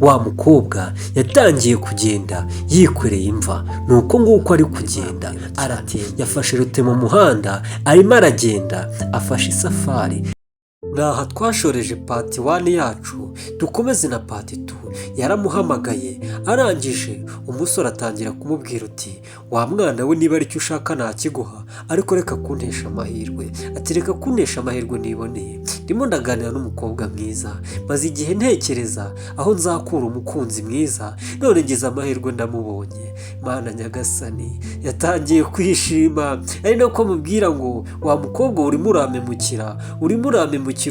wa mukobwa yatangiye kugenda yikoreye imva. nuko nguko ari kugenda yafashe rute mu muhanda, arimo aragenda afashe isafari. Naha twashoreje pati 1 yacu, dukomeze na pati 2. Yaramuhamagaye, arangije umusore atangira kumubwira uti wa mwana we, niba aricyo ushaka nakiguha, ariko reka kuntesha amahirwe. Ati reka kuntesha amahirwe niboneye, ndimo ndaganira n'umukobwa mwiza, maze igihe ntekereza aho nzakura umukunzi mwiza, none ngize amahirwe ndamubonye. Mana nyagasani, yatangiye kwishima, ari nako mubwira ngo wa mukobwa urimo uramemukira,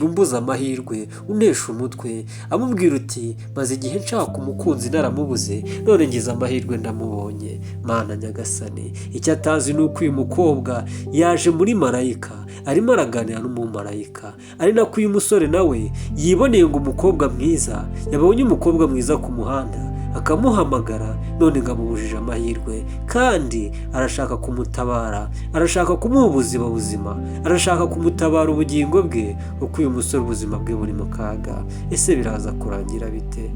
umbuza amahirwe, unesha umutwe. Amubwira uti maze igihe nshaka umukunzi naramubuze, none ngize amahirwe ndamubonye. Mana nyagasani, icyo atazi ni uko uyu mukobwa yaje muri marayika, arimo araganira n'umumarayika, ari nako uyu musore nawe yiboneye ngo umukobwa mwiza, yabonye umukobwa mwiza ku muhanda akamuhamagara, none ngo amubujije amahirwe, kandi arashaka kumutabara, arashaka kumuha ubuzima buzima, arashaka kumutabara ubugingo bwe, kuko uyu musore ubuzima bwe buri mu kaga. Ese biraza kurangira bite?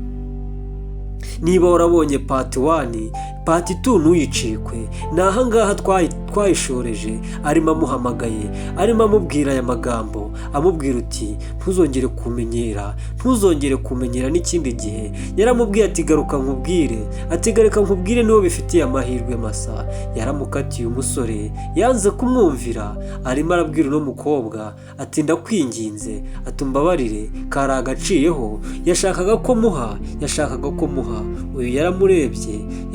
Niba warabonye pati 1, pati 2 ntuyicikwe. Ni ahangaha twayishoreje, arimo amuhamagaye, arimo amubwira aya magambo, amubwira uti ntuzongere kumenyera n'ikindi gihe. Yaramubwiye ati garuka nkubwire niwo bifitiye amahirwe masa. Yaramukatiye umusore, yanze kumwumvira, arimo arabwira uno mukobwa ati ndakwinginze, atumbabarire, kari agaciyeho, yashakaga ko muha. Uyu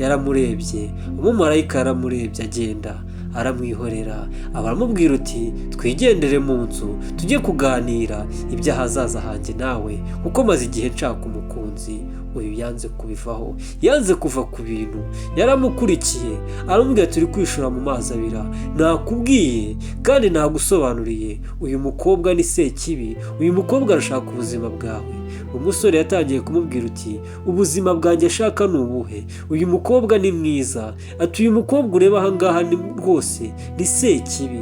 yaramurebye, umumarayika yaramurebye, agenda aramwihorera. Abaramubwira uti twigendere mu nzu, tujye kuganira iby'ahazaza hanjye nawe, kuko maze igihe nshaka umukunzi. Uyu yanze kubivaho, yanze kuva ku bintu, yaramukurikiye, aramubwira turi kwishura mu mazi abira. Nakubwiye kandi nagusobanuriye, uyu mukobwa ni sekibi, uyu mukobwa arashaka ubuzima bwawe. Umusore yatangiye kumubwira uti ubuzima bwanjye ashaka ni ubuhe? Uyu mukobwa ni mwiza. Ati uyu mukobwa ureba ahangaha ni rwose ni sekibi.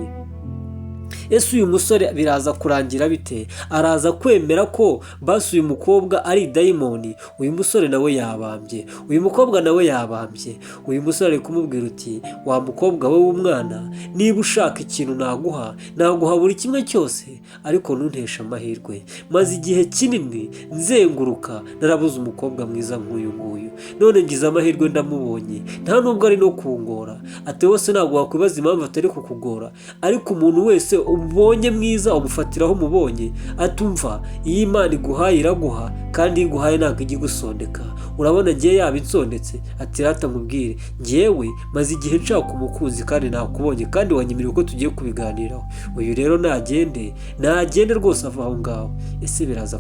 Ese uyu musore biraza kurangira bite? Araza kwemera ko basi uyu mukobwa ari dayimoni? Uyu musore nawe yabambye, uyu mukobwa nawe yabambye. Uyu musore ari kumubwira uti wa mukobwa we w'umwana, niba ushaka ikintu naguha buri kimwe cyose, ariko ntunteshe amahirwe. Maze igihe kinini nzenguruka, narabuze umukobwa mwiza nk'uyu nguyu, none ngize amahirwe ndamubonye, nta nubwo ari no kungora. Ati wose ntabwo wakwibaza impamvu atari kukugora, ariko umuntu wese ubonye mwiza umufatiraho umubonye. Atumva iyi Imana iguhaye iraguha, kandi iguhaye ntabwo ijya igusondeka. Urabona ngiye yaba insondetse? Ati rata nkubwire, ngewe maze igihe nshaka umukunzi kandi nakubonye, kandi wanyemereye ko tugiye kubiganiraho. Uyu rero nagende rwose ava aho ngaho. Ese biraza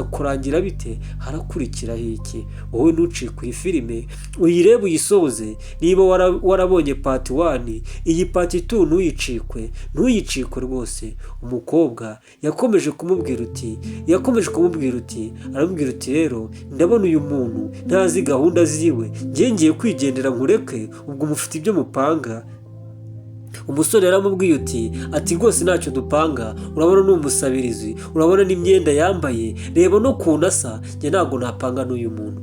kurangira bite? Harakurikiraho iki? Wowe ntucike iyi filime, uyirebe uyisoze. Niba warabonye pati 1, iyi pati 2 ntuyicikwe rwose. Umukobwa yakomeje kumubwira uti aramubwira uti rero ndabona uyu muntu ntazi gahunda ziwe, ngiye kwigendera nkureke, ubwo mufite ibyo mupanga. Umusore yaramubwiye uti ati rwose ntacyo dupanga, urabona ni umusabirizi, urabona n'imyenda yambaye, reba no kunasa, njye ntabwo napanga n'uyu muntu.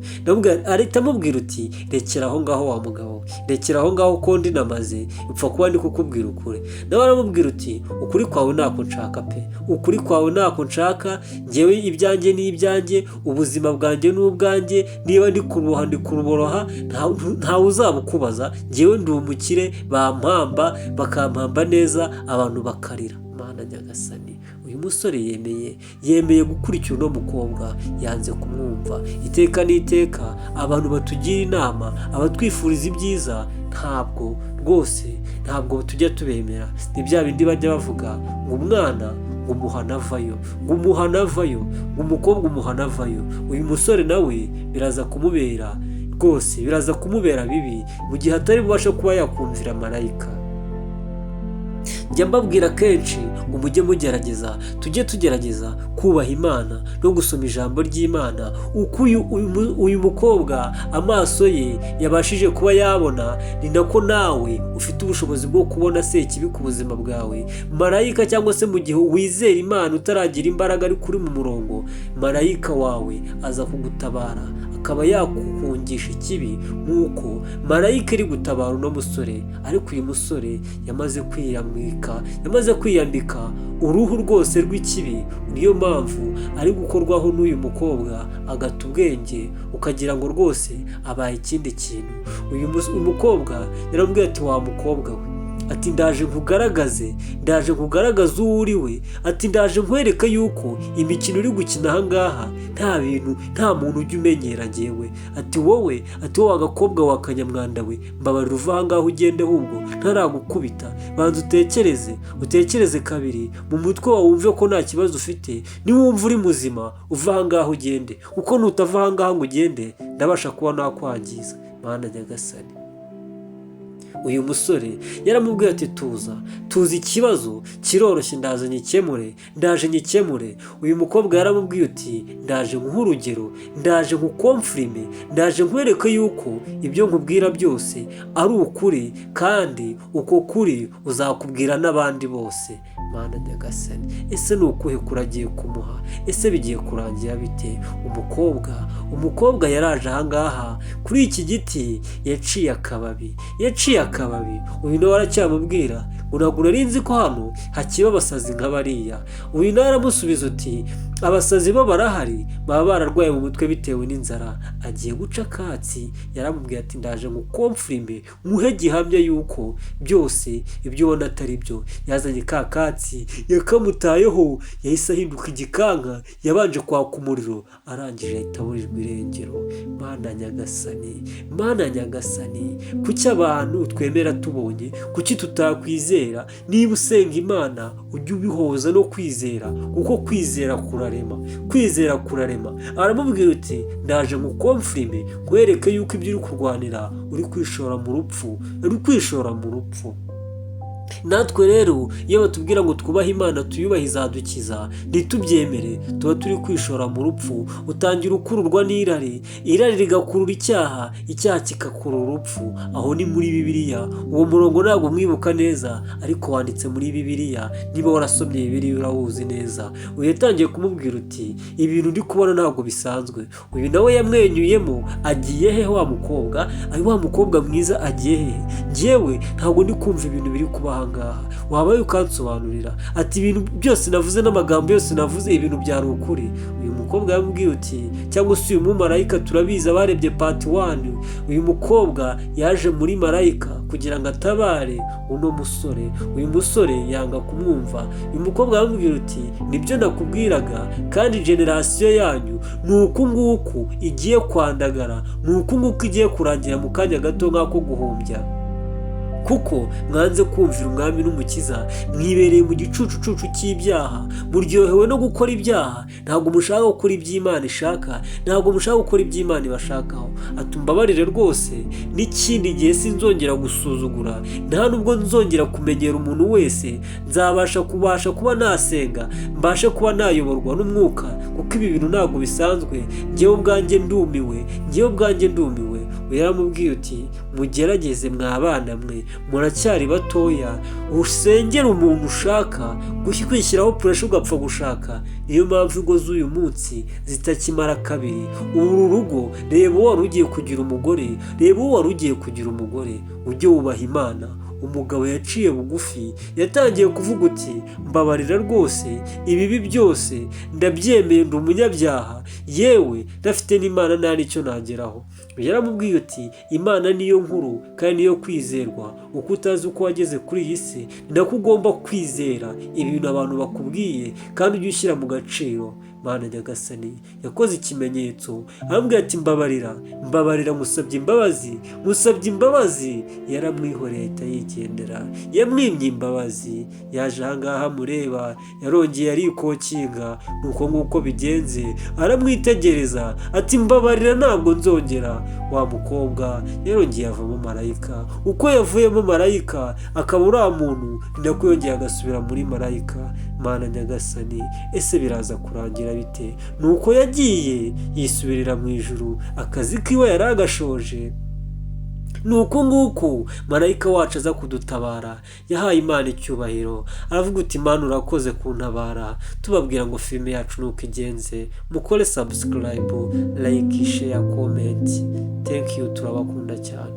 Arita amubwira uti rekera aho ngaho wa mugabo, rekera aho ngaho ko ndi namaze, upfa kuba ndi kukubwira ukuri. Nawe aramubwira uti ukuri kwawe ntako nshaka pe, ukuri kwawe ntako nshaka, njyewe ibyanjye ni ibyanjye, ubuzima bwanjye ni ubwanjye, niba ndi kuruboroha ntawe uzabukubaza, njyewe ndi umukire, bampamba bakampamba neza, abantu bakarira. Mana nyagasani, uyu musore yemeye gukurikira uno mukobwa, yanze kumwumva. Iteka n'iteka abantu batugira inama, abatwifuriza ibyiza, ntabwo tujya tubemera. Ni bya bindi bajya bavuga ngo umwana umuhanavayo, umukobwa umuhanavayo. Uyu musore nawe biraza kumubera bibi, mu gihe atari bubasha kuba yakumvira marayika. njya mbabwira kenshi ngo mujye mugerageza, tujye tugerageza kubaha Imana no gusoma ijambo ry'Imana. Uko uyu mukobwa amaso ye yabashije kuba yabona, ni nako nawe ufite ubushobozi bwo kubona sekibi ku buzima bwawe. Marayika cyangwa se mu gihe wizera Imana utaragira imbaraga ariko uri mu murongo, marayika wawe aza kugutabara akaba yakukungisha ikibi nk'uko marayika iri gutabara uno musore. Ariko uyu musore yamaze kwiyambika uruhu rwose rw'ikibi, niyo mpamvu ari gukorwaho n'uyu mukobwa agata ubwenge ukagira ngo rwose abaye ikindi kintu. Uyu mukobwa yaramubwiye ati wa mukobwa we, ati ndaje nkugaragaze uwo uri we, ati ndaje nkwereka yuko imikino uri gukina ahangaha nta muntu ujya umenyera njyewe. Ati wowe agakobwa wa kanyamwanda we, mbabarira uva ahangaha ugende ahubwo ntaragukubita. Banza utekereze kabiri mu mutwe wawe wumve ko nta kibazo ufite. Niwumva uri muzima uva ahangaha ugende, kuko nutava ahangaha ngo ugende ndabasha kuba nakwangiza. Mana Nyagasani, uyu musore yaramubwiye ati tuza ikibazo kiroroshye, ndaje nyikemure. Uyu mukobwa yaramubwiye ati ndaje nkuhe urugero, ndaje nkukomfirime, ndaje nkwereke yuko ibyo nkubwira byose ari ukuri, kandi uko kuri uzakubwira n'abandi bose. Mana Nyagasani, ese ni ukuhe kuragiye kumuha? Ese bigiye kurangira bite? Umukobwa yaraje ahangaha kuri iki giti yaciye akababi. Uyu nawe aracyamubwira uragura rinzi ko hano hakiba abasazi nka bariya. Uyu nawe aramusubiza uti abasazi bo barahari, baba bararwaye mu mutwe bitewe n'inzara. Agiye guca akatsi, yaramubwiye ati ndaje ngukomfirime, muhe gihamya yuko byose ibyo ubona atari byo. Yazanye ka katsi yakamutayeho, yahise ahinduka igikanka, yabanje kwaka umuriro, arangije ahita aburirwa irengero. Mana Nyagasani, kuki abantu twemera tubonye, kuki tutakwizera? Niba usenga Imana ujye ubihoza no kwizera, kuko kwizera kurarema. Aramubwira uti ndaje ngukomfirime, nkwereke yuko ibyo uri kurwanira uri kwishora mu rupfu. Natwe rero iyo batubwira ngo twubahe Imana tuyubahe izadukiza, ntitubyemere, tuba turi kwishora mu rupfu. Utangira ukururwa n'irari rigakurura icyaha kikakurura urupfu. Aho ni muri Bibiliya. Uwo murongo ntabwo mwibuka neza, ariko wanditse muri Bibiliya. Niba warasomye Bibiliya urawuzi neza. Uyu yatangiye kumubwira uti ibintu ndi kubona ntabwo bisanzwe. Uyu nawe yamwenyuyemo, agiye he wa mukobwa? Wa mukobwa mwiza agiye he? Njyewe ntabwo ndi kumva ibintu biri kuba ahangaha, wabaye ukansobanurira. Ati ibintu byose navuze n'amagambo yose navuze ibintu byari ukuri. Uyu mukobwa yamubwiye uti, cyangwa se uyu mumarayika turabizi abarebye part 1, uyu mukobwa yaje muri marayika kugira ngo atabare uno musore. Uyu musore yanga kumwumva. Uyu mukobwa yamubwira uti nibyo nakubwiraga, kandi generasiyo yanyu ni uku nguku igiye kwandagara, ni uku nguku igiye kurangira mu kanya gato nk'ako guhumbya, kuko mwanze kumvira umwami n'umukiza, mwibereye mu gicucucucu cy'ibyaha, muryohewe no gukora ibyaha. Ntabwo mushaka gukora iby'Imana ishaka, ntabwo mushaka gukora iby'Imana ibashakaho. Atumbabarire rwose, n'ikindi gihe sinzongera gusuzugura, nta nubwo nzongera kumenyera umuntu wese. Nzabasha kuba nasenga, mbashe kuba nayoborwa n'umwuka, kuko ibi bintu ntabwo bisanzwe. Njyewe ubwanjye ndumiwe. Yaramubwiye uti mugerageze mwabana mwe, muracyari batoya, usengera umuntu ushaka, kwishyiraho puresha ugapfa gushaka. Niyo mpamvu ingo z'uyu munsi zitakimara kabiri. Uru rugo, reba uwo wari ugiye kugira umugore, ujye wubaha Imana. Umugabo yaciye bugufi, yatangiye kuvuga uti mbabarira rwose, ibibi byose ndabyemeye, ndi umunyabyaha, yewe ndafite n'Imana nta n'icyo nageraho. Yaramubwiye uti Imana niyo nkuru kandi niyo kwizerwa. Uko utazi uko wageze kuri iyi si, ni nako ugomba kwizera ibintu abantu bakubwiye, kandi ujye ushyira mu gaciro. Mana nyagasani yakoze ikimenyetso arambwira ati mbabarira musabye imbabazi yaramwihoreye ahita yigendera, yamwimye imbabazi, yaje ahangaha mureba yarongeye arikokinga, nuko nguko bigenze aramwitegereza ati mbabarira ntabwo nzongera. Wa mukobwa yarongeye avamo marayika, uko yavuyemo marayika akaba uriya muntu ni nako yongeye agasubira muri marayika. Mana nyagasani ese biraza kurangira bite? Nuko yagiye yisubirira mu ijuru, akazi kiwe yari agashoje. Nuko nguko marayika wacu aza kudutabara, yahaye Imana icyubahiro, aravuga uti Imana urakoze kuntabara. Tubabwira ngo filime yacu nuko igenze, mukore subscribe, like, share, comment. Thank you, turabakunda cyane.